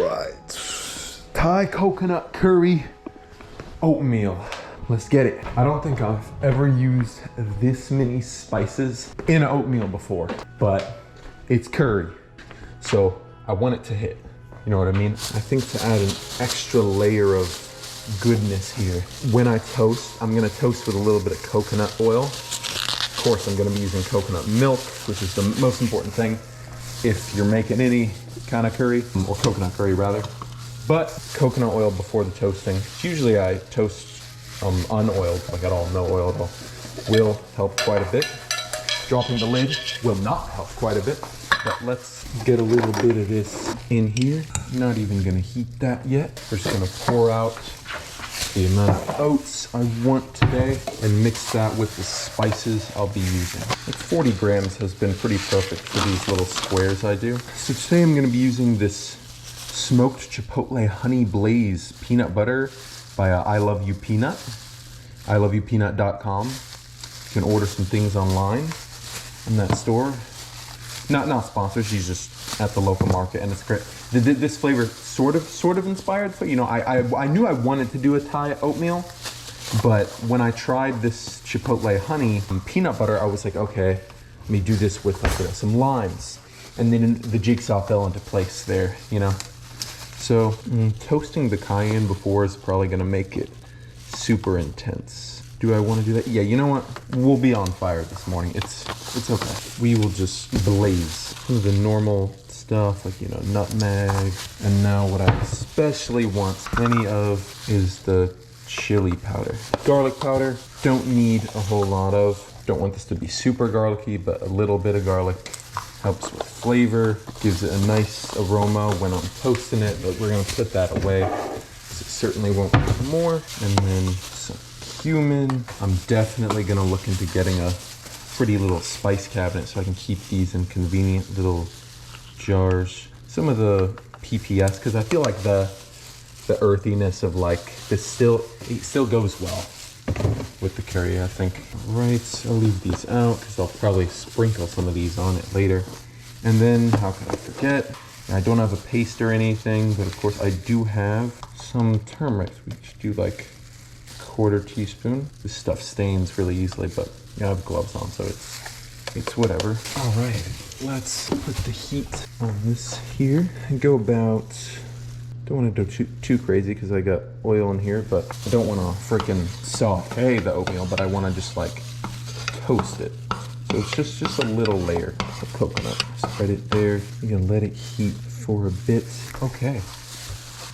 right. Thai coconut curry oatmeal. Let's get it. I don't think I've ever used this many spices in oatmeal before, but it's curry, so I want it to hit. You know what I mean? I think to add an extra layer of goodness here, when I toast, I'm gonna toast with a little bit of coconut oil. Of course, I'm gonna be using coconut milk, which is the most important thing if you're making any kind of curry, or coconut curry rather. But coconut oil before the toasting. Usually I toast unoiled, like at all, no oil at all, will help quite a bit. Dropping the lid will not help quite a bit, but let's get a little bit of this in here. Not even gonna heat that yet. We're just gonna pour out the amount of oats I want today and mix that with the spices I'll be using. Like 40 grams has been pretty perfect for these little squares I do. So today I'm gonna be using this smoked chipotle honey blaze peanut butter by I Love You Peanut, iloveyouppeanut.com. You can order some things online in that store. Not sponsored, she's just at the local market, and it's great. This flavor sort of inspired, so you know, I knew I wanted to do a Thai oatmeal, but when I tried this chipotle honey peanut butter, I was like, okay, let me do this with like some limes, and then the jigsaw fell into place there, you know. So toasting the cayenne before is probably gonna make it super intense. Do I want to do that? Yeah, you know what? We'll be on fire this morning. It's okay. We will just blaze some of the normal stuff, like, you know, nutmeg. And now what I especially want plenty of is the chili powder. Garlic powder, don't need a whole lot of. Don't want this to be super garlicky, but a little bit of garlic helps with flavor, gives it a nice aroma when I'm toasting it, but we're gonna put that away. So it certainly won't need more. And then some cumin. I'm definitely gonna look into getting a pretty little spice cabinet so I can keep these in convenient little jars. Some of the PPS, because I feel like the earthiness of like this it still goes well with the curry, I think. Right, I'll leave these out because I'll probably sprinkle some of these on it later. And then, how could I forget? I don't have a paste or anything, but of course I do have some turmeric. We should do like a 1/4 teaspoon. This stuff stains really easily, but I have gloves on, so it's whatever. All right, let's put the heat on this here and go about, don't want to do too crazy because I got oil in here, but I don't want to freaking saute the oatmeal, but I want to just like toast it. So it's just a little layer of coconut. Spread it there. You're gonna let it heat for a bit. Okay.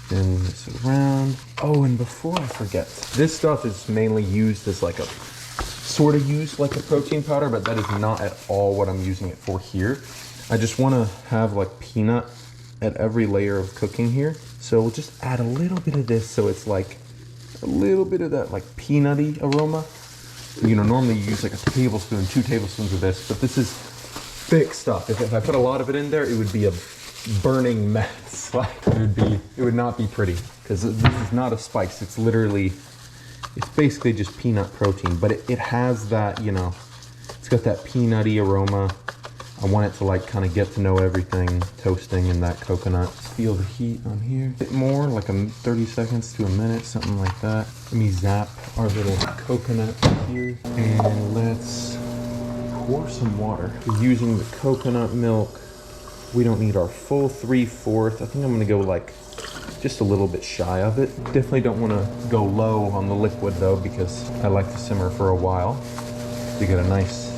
Then mix it around. Oh, and before I forget, this stuff is mainly used as like sort of used like a protein powder, but that is not at all what I'm using it for here. I just want to have like peanut at every layer of cooking here. So we'll just add a little bit of this so it's like a little bit of that like peanutty aroma. You know, normally you use like a tablespoon, 2 tablespoons of this, but this is thick stuff. If I put a lot of it in there, it would be a burning mess. Like it would not be pretty, because this is not a spice. It's literally, it's basically just peanut protein, but it has that, you know, it's got that peanutty aroma. I want it to like kind of get to know everything, toasting in that coconut. Feel the heat on here. A bit more, like 30 seconds to a minute, something like that. Let me zap our little coconut here. And let's pour some water. We're using the coconut milk. We don't need our full 3/4. I think I'm gonna go like just a little bit shy of it. Definitely don't wanna go low on the liquid though, because I like to simmer for a while to get a nice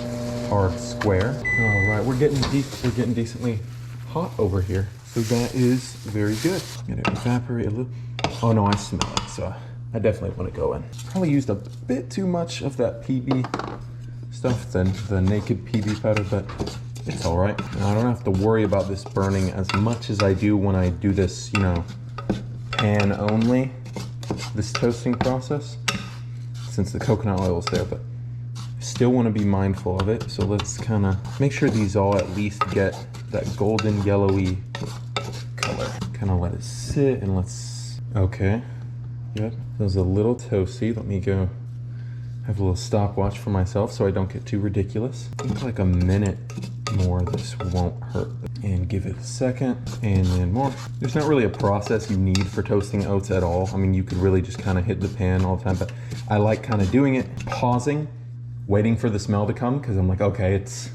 hard square. All right, we're getting decently hot over here. So that is very good. I'm gonna evaporate a little. Oh no, I smell it, so I definitely want to go in. Probably used a bit too much of that PB stuff, the naked PB powder, but it's all right. I don't have to worry about this burning as much as I do when I do this, you know, pan only, this toasting process, since the coconut oil is there, but still want to be mindful of it. So let's kind of make sure these all at least get that golden yellowy color. Kind of let it sit and let's, okay, yep. That was a little toasty. Let me go have a little stopwatch for myself so I don't get too ridiculous. I think like a minute more, this won't hurt. and give it a second, and then more. There's not really a process you need for toasting oats at all. I mean, you could really just kind of hit the pan all the time, but I like kind of doing it, pausing, waiting for the smell to come, because I'm like, okay, it's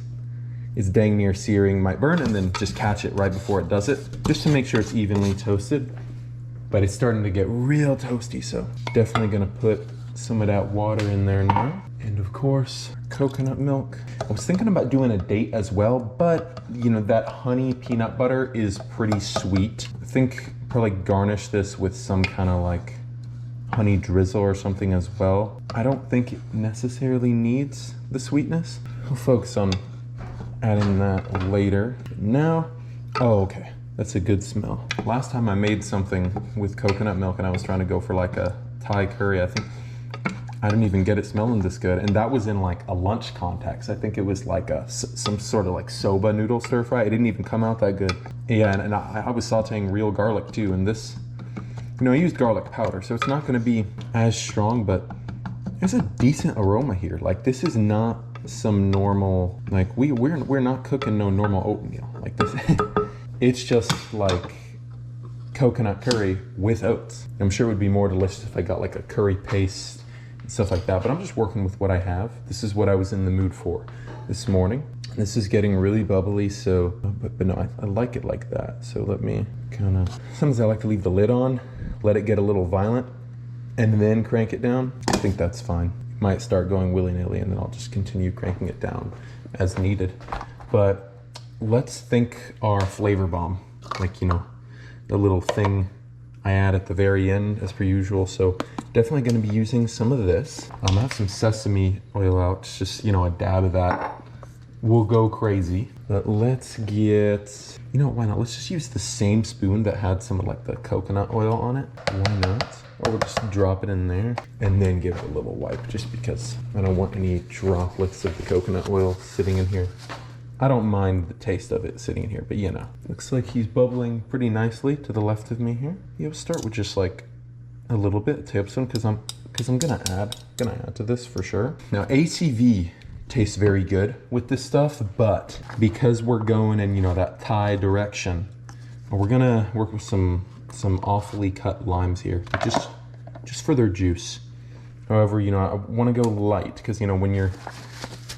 dang near searing, might burn, and then just catch it right before it does it, just to make sure it's evenly toasted. But it's starting to get real toasty, so definitely gonna put some of that water in there now. And of course, coconut milk. I was thinking about doing a date as well, but you know, that honey peanut butter is pretty sweet. I think probably garnish this with some kind of like honey drizzle or something as well. I don't think it necessarily needs the sweetness. We'll focus on adding that later. Now, oh, okay, that's a good smell. Last time I made something with coconut milk and I was trying to go for like a Thai curry, I think I didn't even get it smelling this good. And that was in like a lunch context. I think it was like some sort of like soba noodle stir fry. It didn't even come out that good. Yeah, and I was sauteing real garlic too. And this, you know, I used garlic powder, so it's not gonna be as strong, but there's a decent aroma here. Like this is not some normal, like we're not cooking no normal oatmeal. Like this, it's just like coconut curry with oats. I'm sure it would be more delicious if I got like a curry paste and stuff like that, but I'm just working with what I have. This is what I was in the mood for this morning. This is getting really bubbly, so, but no, I like it like that. So let me kind of, sometimes I like to leave the lid on, let it get a little violent, and then crank it down. I think that's fine. It might start going willy-nilly, and then I'll just continue cranking it down as needed. But let's think our flavor bomb, like, you know, the little thing I add at the very end as per usual. So definitely going to be using some of this. I have some sesame oil out. It's just, you know, a dab of that. We'll go crazy. But let's get, you know, why not? Let's just use the same spoon that had some of like the coconut oil on it. Why not? Or we'll just drop it in there and then give it a little wipe, just because I don't want any droplets of the coconut oil sitting in here. I don't mind the taste of it sitting in here, but you know. Looks like he's bubbling pretty nicely to the left of me here. Yeah, we'll start with just like a little bit of tablespoon, because I'm gonna add to this for sure. Now ACV tastes very good with this stuff, but because we're going in, you know, that Thai direction, we're gonna work with some awfully cut limes here, just for their juice. However, you know, I want to go light, because you know, when you're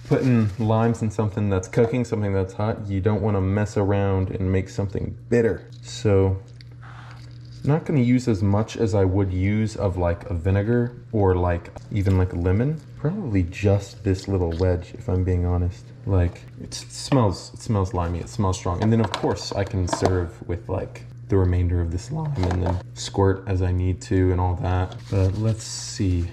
putting limes in something that's cooking, something that's hot, you don't want to mess around and make something bitter. So I'm not going to use as much as I would use of like a vinegar or like even like a lemon. Probably just this little wedge, if I'm being honest. Like it smells limey, it smells strong. And then of course I can serve with like the remainder of this lime and then squirt as I need to and all that. But let's see.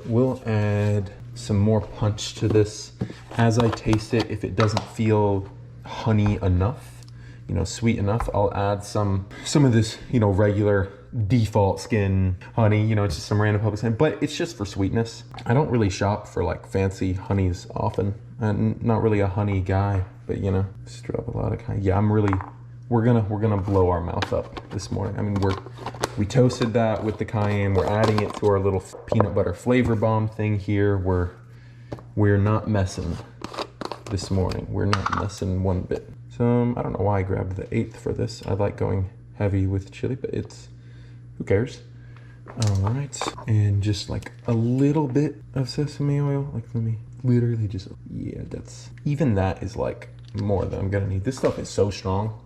We'll add some more punch to this as I taste it. If it doesn't feel honey enough, you know, sweet enough, I'll add some of this, you know, regular default skin honey. You know, it's just some random public honey, but it's just for sweetness. I don't really shop for like fancy honeys often. I'm not really a honey guy, but you know, just drop a lot of honey. Yeah, we're gonna blow our mouth up this morning. I mean, we toasted that with the cayenne. We're adding it to our little peanut butter flavor bomb thing here. We're not messing this morning. We're not messing one bit. So I don't know why I grabbed the 1/8 for this. I like going heavy with chili, but who cares? All right, and just like a little bit of sesame oil. Like let me literally just, yeah, even that is like more than I'm gonna need. This stuff is so strong.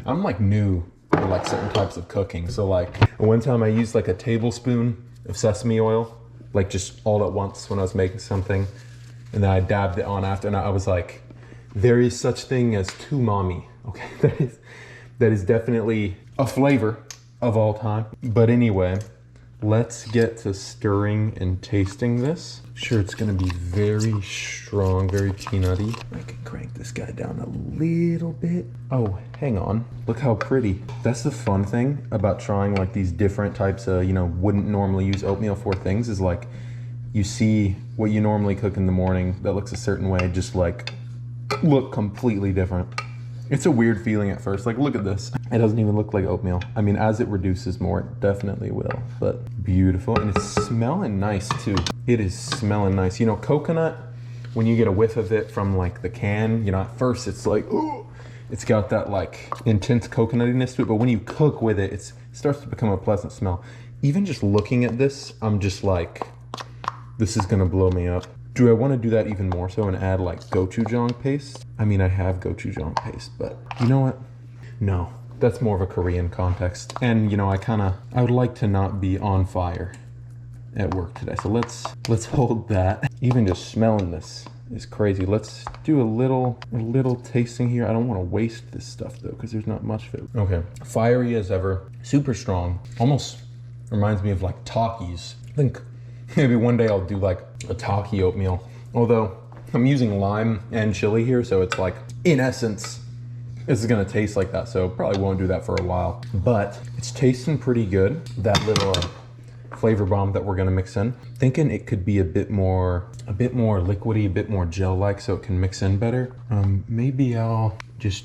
I'm like new to like certain types of cooking. So like one time I used like a tablespoon of sesame oil, like just all at once when I was making something. And then I dabbed it on after, and I was like, there is such thing as umami. Okay, that is definitely a flavor of all time. But anyway, let's get to stirring and tasting this. Sure, it's gonna be very strong, very peanutty. I can crank this guy down a little bit. Oh, hang on, look how pretty. That's the fun thing about trying like these different types of, you know, wouldn't normally use oatmeal for things, is like you see what you normally cook in the morning that looks a certain way, just like look completely different. It's a weird feeling at first. Like, look at this. It doesn't even look like oatmeal. I mean, as it reduces more, it definitely will, but beautiful. And it's smelling nice too. It is smelling nice. You know, coconut, when you get a whiff of it from like the can, you know, at first it's like, ooh, It's got that like intense coconutiness to it, but when you cook with it, it starts to become a pleasant smell. Even just looking at this, I'm just like, this is gonna blow me up. Do I want to do that even more so and add like gochujang paste? I mean, I have gochujang paste, but you know what? No, that's more of a Korean context. And you know, I would like to not be on fire at work today. So let's hold that. Even just smelling this is crazy. Let's do a little tasting here. I don't want to waste this stuff though, because there's not much of it. Okay, fiery as ever, super strong. Almost reminds me of like Takis. I think maybe one day I'll do like a Taki oatmeal. Although I'm using lime and chili here, so it's like, in essence, this is gonna taste like that. So probably won't do that for a while, but it's tasting pretty good. That little flavor bomb that we're gonna mix in. Thinking it could be a bit more liquidy, a bit more gel-like, so it can mix in better. Maybe I'll just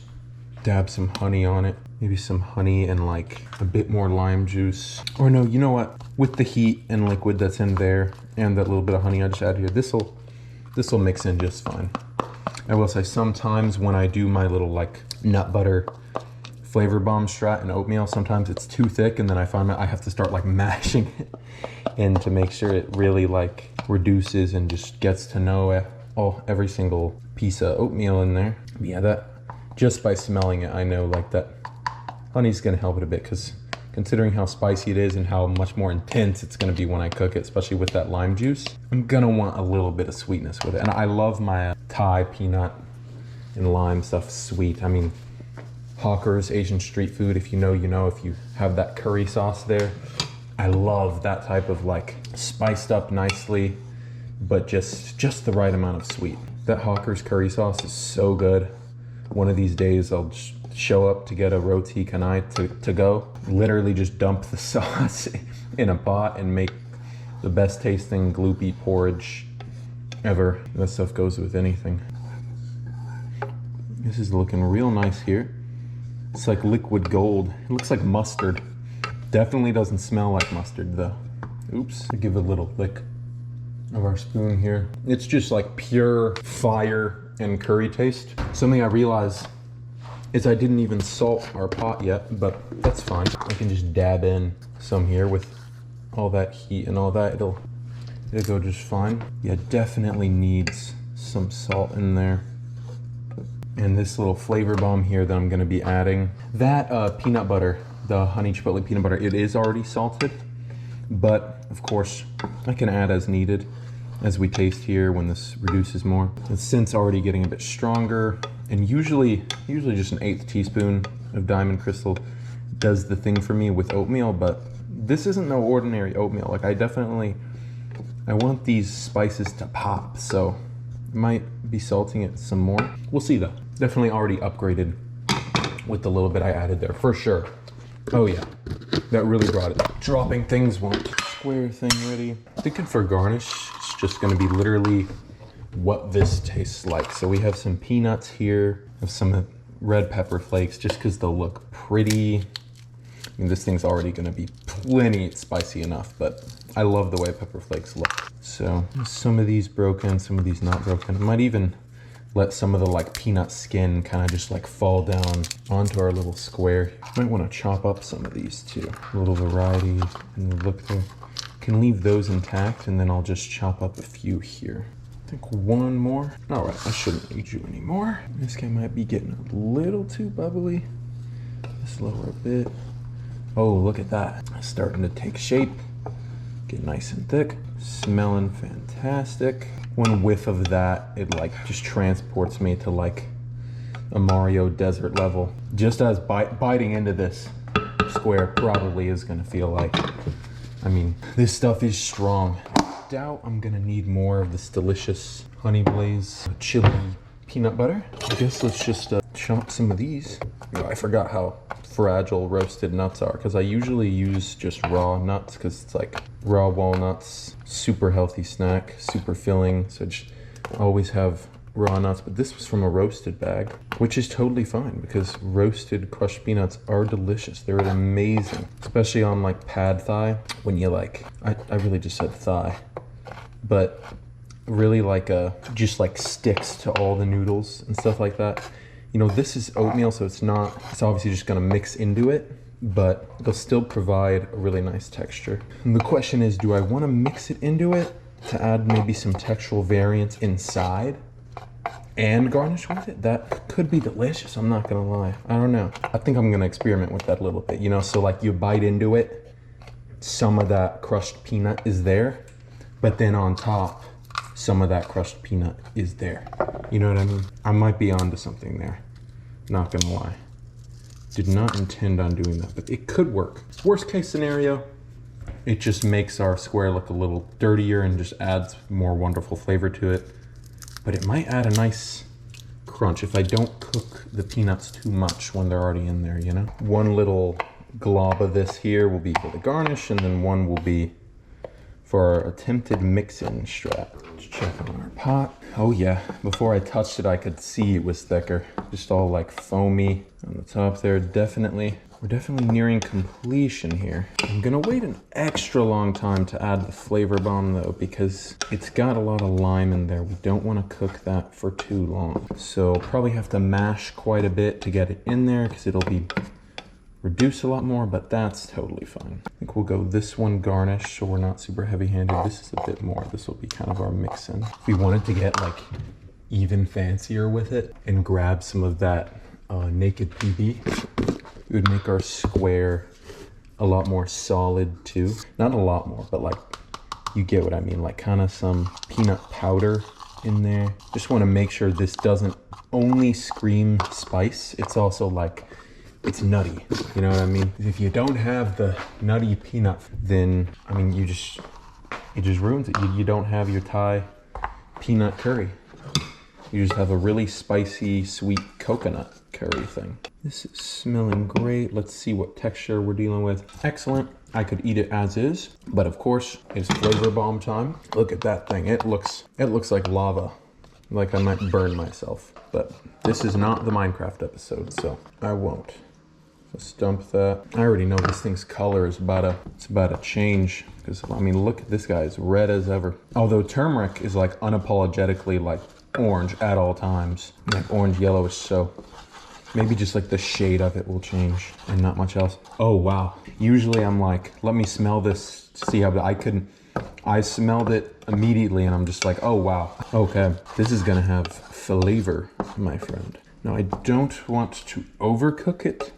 dab some honey on it. Maybe some honey and like a bit more lime juice. Or no, you know what? With the heat and liquid that's in there and that little bit of honey I just added here, this'll mix in just fine. I will say sometimes when I do my little like nut butter flavor bomb strat and oatmeal, sometimes it's too thick and then I find I have to start like mashing it in to make sure it really like reduces and just gets to know every single piece of oatmeal in there. Yeah, that just by smelling it, I know like that honey's gonna help it a bit, because considering how spicy it is and how much more intense it's gonna be when I cook it, especially with that lime juice, I'm gonna want a little bit of sweetness with it. And I love my Thai peanut and lime stuff sweet. I mean, Hawker's Asian street food, if you know, you know, if you have that curry sauce there, I love that type of like spiced up nicely, but just the right amount of sweet. That Hawker's curry sauce is so good. One of these days I'll just show up to get a roti canai to go. Literally just dump the sauce in a pot and make the best tasting gloopy porridge ever. That stuff goes with anything. This is looking real nice here. It's like liquid gold. It looks like mustard. Definitely doesn't smell like mustard though. Oops, I'll give it a little lick of our spoon here. It's just like pure fire and curry taste. Something I realized is I didn't even salt our pot yet, but that's fine. I can just dab in some here with all that heat and all that. It'll go just fine. Yeah, definitely needs some salt in there. And this little flavor bomb here that I'm gonna be adding, that peanut butter, the honey chipotle peanut butter, it is already salted, but of course I can add as needed as we taste here when this reduces more. It's since already getting a bit stronger, and usually just an 1/8 teaspoon of diamond crystal does the thing for me with oatmeal, but this isn't no ordinary oatmeal. Like I want these spices to pop, so I might be salting it some more. We'll see though. Definitely already upgraded with the little bit I added there, for sure. Oh yeah, that really brought it. Dropping things won't. Square thing ready. Thinking for garnish, it's just gonna be literally what this tastes like. So we have some peanuts here, have some red pepper flakes, just because they'll look pretty. I mean, this thing's already gonna be plenty spicy enough, but I love the way pepper flakes look. So some of these broken, some of these not broken. I might even let some of the like peanut skin kind of just like fall down onto our little square. Might want to chop up some of these too. A little variety in the look there. Can leave those intact, and then I'll just chop up a few here. I think one more. All right, I shouldn't need you anymore. This guy might be getting a little too bubbly. Just lower a bit. Oh, look at that. It's starting to take shape. Get nice and thick. Smelling fantastic. One whiff of that, it like just transports me to like a Mario desert level. Just as biting into this square probably is gonna feel like, I mean, this stuff is strong. I doubt I'm gonna need more of this delicious honey blaze chili peanut butter. I guess let's just chop some of these. Oh, I forgot how fragile roasted nuts are, because I usually use just raw nuts, because it's like raw walnuts, super healthy snack, super filling, so just always have raw nuts. But this was from a roasted bag, which is totally fine, because roasted crushed peanuts are delicious. They're amazing, especially on like pad thai, when you like, I really just said thigh, but really like just like sticks to all the noodles and stuff like that. You know, this is oatmeal, so it's obviously just gonna mix into it, but it'll still provide a really nice texture. And the question is, do I wanna mix it into it to add maybe some textural variance inside and garnish with it? That could be delicious, I'm not gonna lie. I don't know. I think I'm gonna experiment with that a little bit, you know, so like you bite into it, some of that crushed peanut is there, but then on top, some of that crushed peanut is there. You know what I mean? I might be onto something there, not gonna lie. Did not intend on doing that, but it could work. Worst case scenario, it just makes our square look a little dirtier and just adds more wonderful flavor to it. But it might add a nice crunch if I don't cook the peanuts too much when they're already in there, you know? One little glob of this here will be for the garnish, and then one will be for our attempted mix-in strat. Let's check on our pot. Oh yeah, before I touched it, I could see it was thicker. Just all like foamy on the top there. We're definitely nearing completion here. I'm gonna wait an extra long time to add the flavor bomb though, because it's got a lot of lime in there. We don't wanna cook that for too long. So probably have to mash quite a bit to get it in there, because it'll be reduce a lot more, but that's totally fine. I think we'll go this one garnish, so we're not super heavy-handed. This is a bit more. This will be kind of our mix-in. If we wanted to get like even fancier with it and grab some of that naked PB, it would make our square a lot more solid too. Not a lot more, but like, you get what I mean, like kind of some peanut powder in there. Just want to make sure this doesn't only scream spice, it's also like, it's nutty, you know what I mean? If you don't have the nutty peanut, then, I mean, it just ruins it. You don't have your Thai peanut curry. You just have a really spicy, sweet coconut curry thing. This is smelling great. Let's see what texture we're dealing with. Excellent. I could eat it as is, but of course, it's flavor bomb time. Look at that thing. It looks like lava, like I might burn myself. But this is not the Minecraft episode, so I won't. Just dump that. I already know this thing's color is about to change, because I mean, look at this guy, it's red as ever. Although turmeric is like unapologetically like orange at all times, like orange yellowish, so maybe just like the shade of it will change and not much else. Oh wow. Usually I'm like, let me smell this to see how I smelled it immediately and I'm just like, oh wow. Okay, this is gonna have flavor, my friend. Now I don't want to overcook it,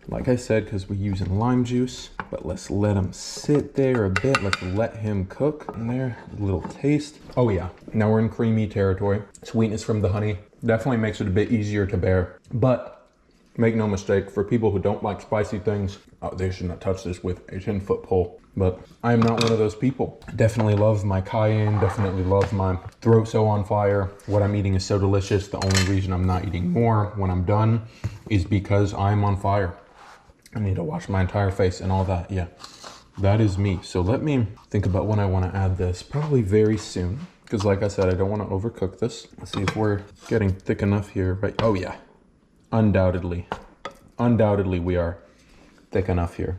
like I said, because we're using lime juice, but let's let him sit there a bit. Let's let him cook in there. A little taste. Oh yeah, now we're in creamy territory. Sweetness from the honey definitely makes it a bit easier to bear, but make no mistake, for people who don't like spicy things, they should not touch this with a 10-foot pole. But I am not one of those people. Definitely love my cayenne, definitely love my throat so on fire. What I'm eating is so delicious. The only reason I'm not eating more when I'm done is because I'm on fire. I need to wash my entire face and all that. Yeah, that is me. So let me think about when I want to add this. Probably very soon, because like I said, I don't want to overcook this. Let's see if we're getting thick enough here. Right? Oh yeah, undoubtedly we are thick enough here.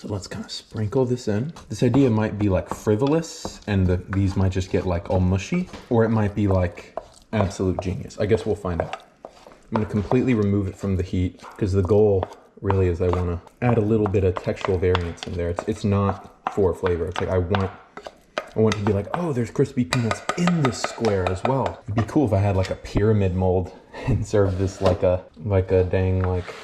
So let's kind of sprinkle this in. This idea might be like frivolous, and these might just get like all mushy, or it might be like absolute genius. I guess we'll find out. I'm going to completely remove it from the heat, because the goal really is I want to add a little bit of textural variance in there. It's not for flavor. It's like I want to be like, oh, there's crispy peanuts in this square as well. It'd be cool if I had like a pyramid mold and served this like a dang like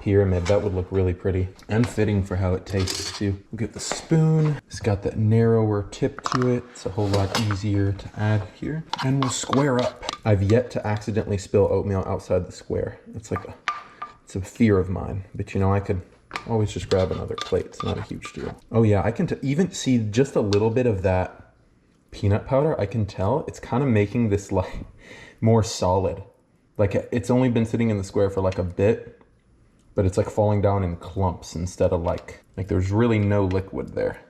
pyramid. That would look really pretty and fitting for how it tastes too. We'll get the spoon. It's got that narrower tip to it. It's a whole lot easier to add here. And we'll square up. I've yet to accidentally spill oatmeal outside the square. It's a fear of mine, but you know, I could always just grab another plate. It's not a huge deal. Oh yeah, I can even see just a little bit of that peanut powder. I can tell it's kind of making this like more solid. Like it's only been sitting in the square for like a bit, but it's like falling down in clumps instead of like there's really no liquid there.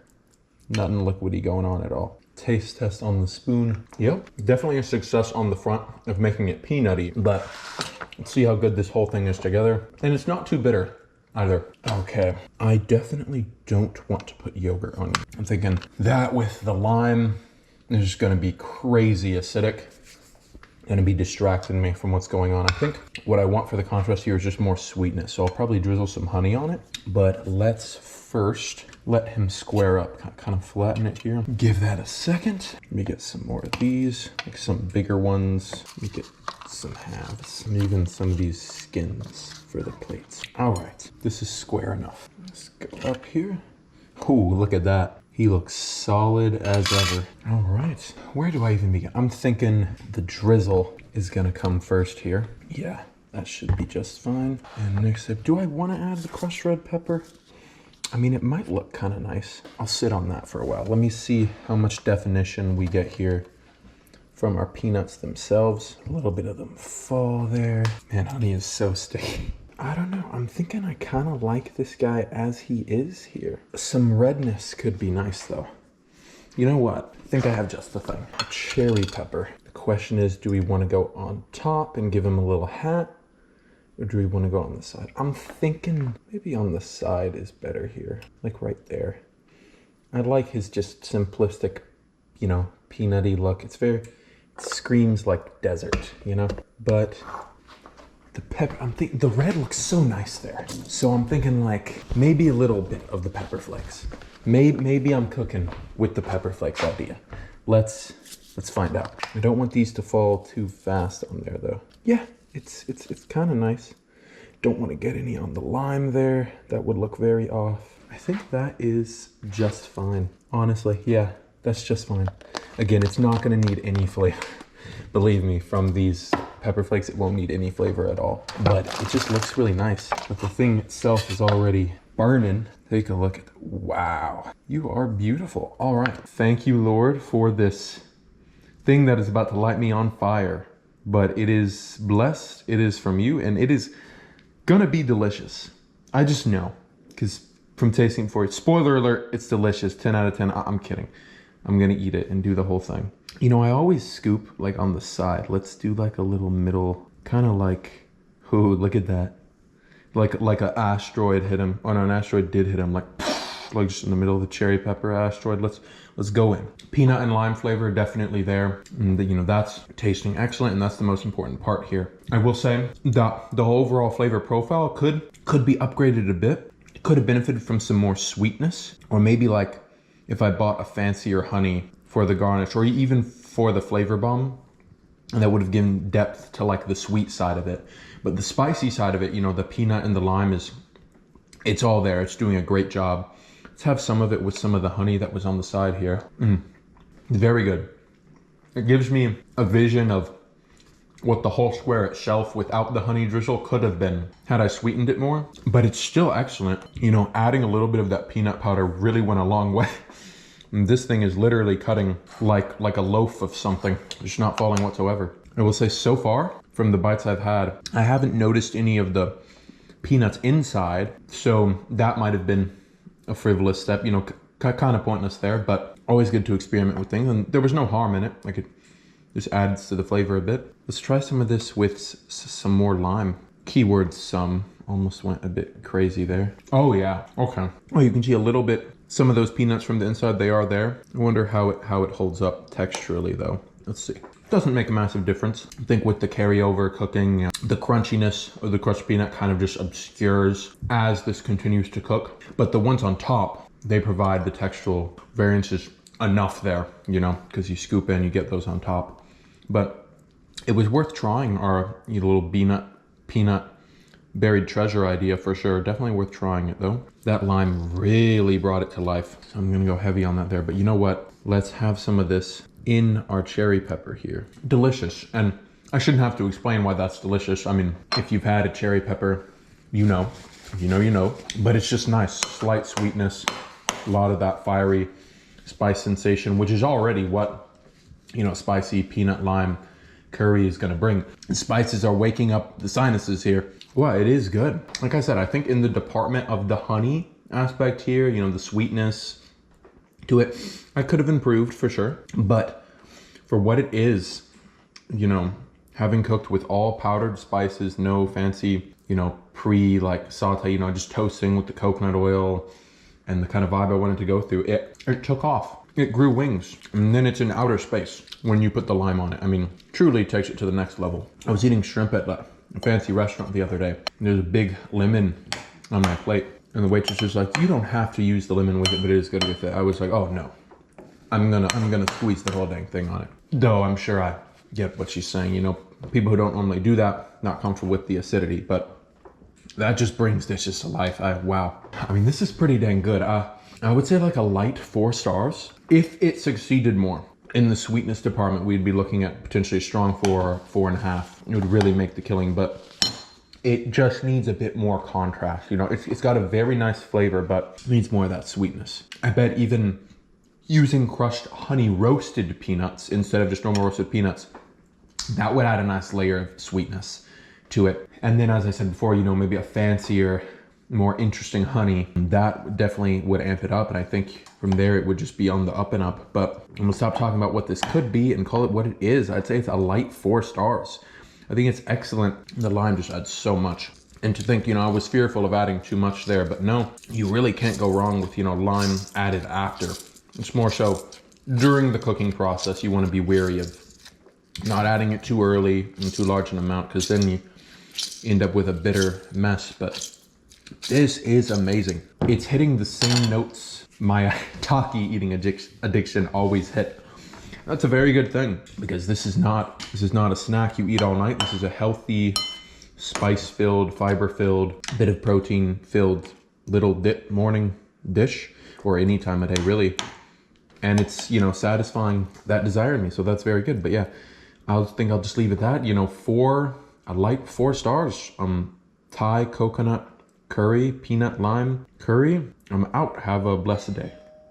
Nothing liquidy going on at all. Taste test on the spoon. Yep, definitely a success on the front of making it peanutty, but let's see how good this whole thing is together. And it's not too bitter either. Okay, I definitely don't want to put yogurt on it. I'm thinking that with the lime is just gonna be crazy acidic. gonna be distracting me from what's going on. I think what I want for the contrast here is just more sweetness. So I'll probably drizzle some honey on it, but let's first let him square up, kind of flatten it here. Give that a second. Let me get some more of these, like some bigger ones. Let me get some halves, and even some of these skins for the plates. All right, this is square enough. Let's go up here. Ooh, look at that. He looks solid as ever. All right, where do I even begin? I'm thinking the drizzle is gonna come first here. Yeah, that should be just fine. And next up, do I wanna add the crushed red pepper? I mean, it might look kind of nice. I'll sit on that for a while. Let me see how much definition we get here from our peanuts themselves. A little bit of them fall there. Man, honey is so sticky. I don't know. I'm thinking I kind of like this guy as he is here. Some redness could be nice though. You know what? I think I have just the thing. A cherry pepper. The question is, do we want to go on top and give him a little hat? Or do we want to go on the side? I'm thinking maybe on the side is better here. Like right there. I like his just simplistic, you know, peanutty look. It's very, it screams like desert, you know? But the pepper, I'm thinking, the red looks so nice there. So I'm thinking like maybe a little bit of the pepper flakes. Maybe I'm cooking with the pepper flakes idea. Let's find out. I don't want these to fall too fast on there though. Yeah. It's kind of nice. Don't want to get any on the lime there. That would look very off. I think that is just fine. Honestly, yeah, that's just fine. Again, it's not going to need any flavor. Believe me, from these pepper flakes, it won't need any flavor at all. But it just looks really nice. But the thing itself is already burning. Take a look at that. Wow, you are beautiful. All right. Thank you, Lord, for this thing that is about to light me on fire. But it is blessed, it is from you, and it is gonna be delicious. I just know, because from tasting for it, spoiler alert, it's delicious, 10 out of 10, I'm kidding. I'm gonna eat it and do the whole thing. You know, I always scoop like on the side. Let's do like a little middle, kind of like, ooh, look at that. Like an asteroid hit him, oh no, an asteroid did hit him, like just in the middle of the cherry pepper asteroid. Let's go in. Peanut and lime flavor definitely there. And you know, that's tasting excellent, and that's the most important part here. I will say that the whole overall flavor profile could be upgraded a bit. It could have benefited from some more sweetness, or maybe like if I bought a fancier honey for the garnish, or even for the flavor bomb, and that would have given depth to like the sweet side of it. But the spicy side of it, you know, the peanut and the lime it's all there. It's doing a great job. Let's have some of it with some of the honey that was on the side here. Very good. It gives me a vision of what the whole square itself without the honey drizzle could have been had I sweetened it more. But it's still excellent. You know, adding a little bit of that peanut powder really went a long way. And this thing is literally cutting like a loaf of something. It's not falling whatsoever. I will say so far, from the bites I've had, I haven't noticed any of the peanuts inside. So that might have been a frivolous step, you know, kind of pointless there, but always good to experiment with things, and there was no harm in it. Like it just adds to the flavor a bit. Let's try some of this with some more lime. Keyword some, almost went a bit crazy there. Oh yeah, okay. Oh, you can see a little bit, some of those peanuts from the inside, they are there. I wonder how it holds up texturally though. Let's see. Doesn't make a massive difference. I think with the carryover cooking, the crunchiness of the crushed peanut kind of just obscures as this continues to cook. But the ones on top, they provide the textural variances enough there, you know, because you scoop in, you get those on top. But it was worth trying our little peanut buried treasure idea for sure. Definitely worth trying it though. That lime really brought it to life. So I'm gonna go heavy on that there. But you know what? Let's have some of this in our cherry pepper here. Delicious. And I shouldn't have to explain why that's delicious. I mean, if you've had a cherry pepper, you know. If you know, you know. But it's just nice. Slight sweetness. A lot of that fiery spice sensation, which is already what, you know, spicy peanut lime curry is gonna bring. The spices are waking up the sinuses here. Well, it is good. Like I said, I think in the department of the honey aspect here, you know, the sweetness to it, I could have improved for sure. But for what it is, you know, having cooked with all powdered spices, no fancy, you know, like saute, you know, just toasting with the coconut oil and the kind of vibe I wanted to go through, it took off. it grew wings, and then it's in outer space when you put the lime on it. I mean, truly takes it to the next level. I was eating shrimp at a fancy restaurant the other day. And there's a big lemon on my plate, and the waitress was like, "You don't have to use the lemon with it, but it is good with it." I was like, "Oh no, I'm gonna squeeze the whole dang thing on it." Though I'm sure I get what she's saying. You know, people who don't normally do that, not comfortable with the acidity, but that just brings dishes to life. Wow. I mean, this is pretty dang good. I would say like a light 4 stars. If it succeeded more in the sweetness department, we'd be looking at potentially a strong 4, 4.5. It would really make the killing, but it just needs a bit more contrast. You know, it's got a very nice flavor, but needs more of that sweetness. I bet even using crushed honey roasted peanuts instead of just normal roasted peanuts, that would add a nice layer of sweetness to it. And then, as I said before, you know, maybe a fancier, more interesting honey, that definitely would amp it up. And I think from there it would just be on the up and up. But I'm gonna stop talking about what this could be and call it what it is. I'd say it's a light 4 stars. I think it's excellent. The lime just adds so much. And to think, you know, I was fearful of adding too much there, but no, you really can't go wrong with, you know, lime added after. It's more so during the cooking process, you want to be wary of not adding it too early in too large an amount, because then you end up with a bitter mess. But this is amazing. It's hitting the same notes my taki eating addiction always hit. That's a very good thing, because this is not a snack you eat all night. This is a healthy, spice-filled, fiber-filled, bit of protein-filled little morning dish, or any time of day really. And it's, you know, satisfying that desire in me. So that's very good. But yeah, I'll just leave it at that. You know, a light 4 stars. Thai coconut curry, peanut lime curry. I'm out. Have a blessed day.